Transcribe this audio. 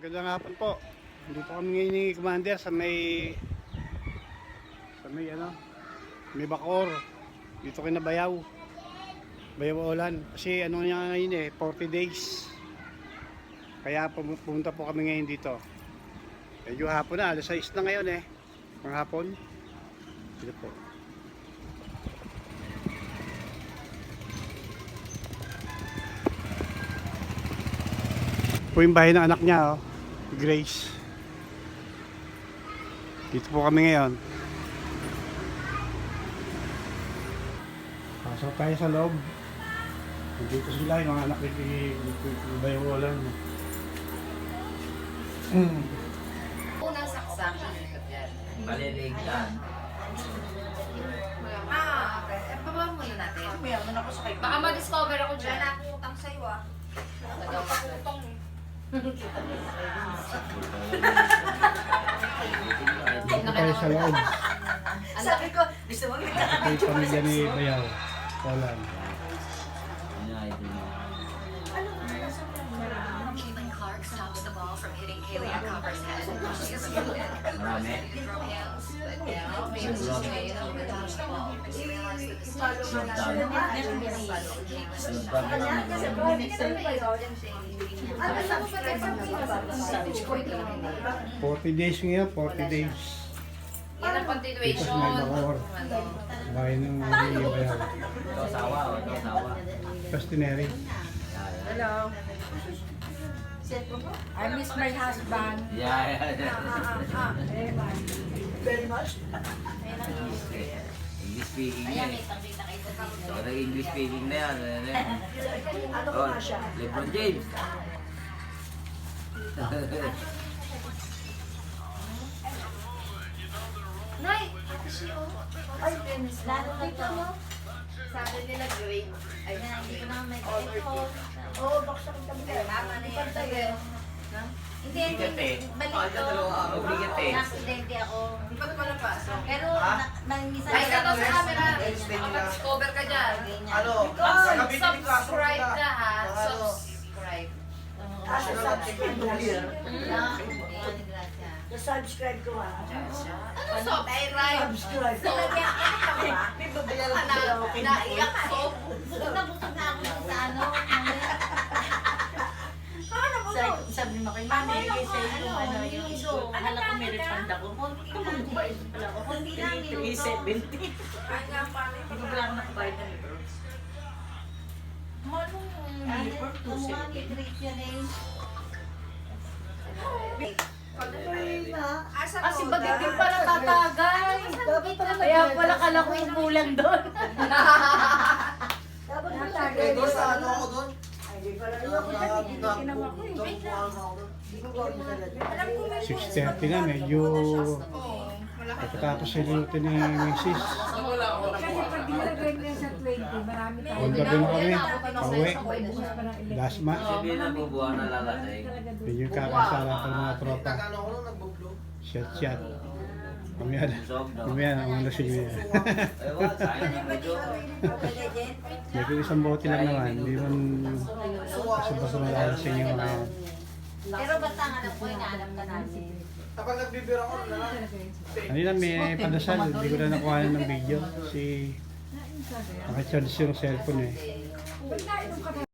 Magandang hapon po. Dito kami ngayon ni Commander sa may may Bacoor. Dito kay Bayaw. Bayaw Ulan. Kasi ano niya ngayon 40 days. Kaya pumunta po kami ngayon dito. Medyo hapon na, alas 6 na ngayon Mga hapon. Dito po. Po yung bahay ng anak niya, Grace. Dito po kami ngayon. Pasok tayo sa loob. Dito sila, yung mga anak ni Bayaw Ulan. Unang saksak. Balilig yan. Okay. Baba muna natin. Mayaman ako sa kay. Baka ma-discover ako Diyan dyan. na ako utang sa'yo Nagpapakutong Dito tayo sa loob. Sabi ko, gusto mo Ito yung pamilya ni Bayaw Ulan. Caitlin Clark stops the ball from hitting Kaylee Copper's head. She's wounded. Marami. Throw hands, but now Bailey May dodged the ball. She realized that the stage Ano sa mga 40 days ngayon, 40 days. Yan ang Dito continuation. sa may Bacoor. Bahay ng Bayaw. Ito asawa o ito asawa. Customary. Hello. I miss my husband. Yeah. Very much. English speaking Ayan, na may tangkita kayo sa video. So, English speaking na yan. Ano ko Oh, nga siya? LeBron James. Nay! Ay, lalo dito mo. Sabi nila grade. Ay, hindi ko na may Oo, bakit sa kami kayo? Tama na yan. Hindi, Bigat eh. balik ko. Bigat eh. Naksidente ako. Hindi pa ko napasok. Pero, nangisan Ay, na sa camera. Mag-discover ka dyan. Ano? Subscribe ka ha. Subscribe. Subscribe ko here. Gracias. Subscribe ko Ano subscribe? Subscribe. So, May babayaran ko sila ako. naiyak so. Nabusog na ako sa ano. Sabi mo kay mami, bigay sa iyo yung ano, yung iso. Akala ko may refund ako. Tumang kumain pala ako. 370. Hindi ko pala ako nakabayad ng libro. Manong libro? 270. Kasi bagay din pala tatagay. Kaya pala kala ko yung kulang doon. Dapat matagay. Doon sa ano ako doon? Hindi pala yun. Hindi ko ginawa ko eh. Hindi ko gawin talaga. 6:30 na, medyo pagkatapos silutin ni Mrs. Kasi pag nilagay niya sa 20, marami tayo. On gabi na kami, pauwi. Bukas pa ng electric. Dasma. Hindi na bubuha na lalasing. Medyo kakasala pa ng mga tropa. Nagkano ako nung nag-blow? Shot. Mamaya na. Busog daw. Mamaya na, ang lasing niya. Ewan, sayang ang medyo. Medyo isang bote lang naman. Hindi man basta malalasing yung mga yan. Pero basta ang alam ko, inaalam ka namin. Kapag nagbibira ako na lang. Kanina may padasal, hindi ko na nakuha ng video. Kasi nakacharge yung cellphone Pag nainom ka na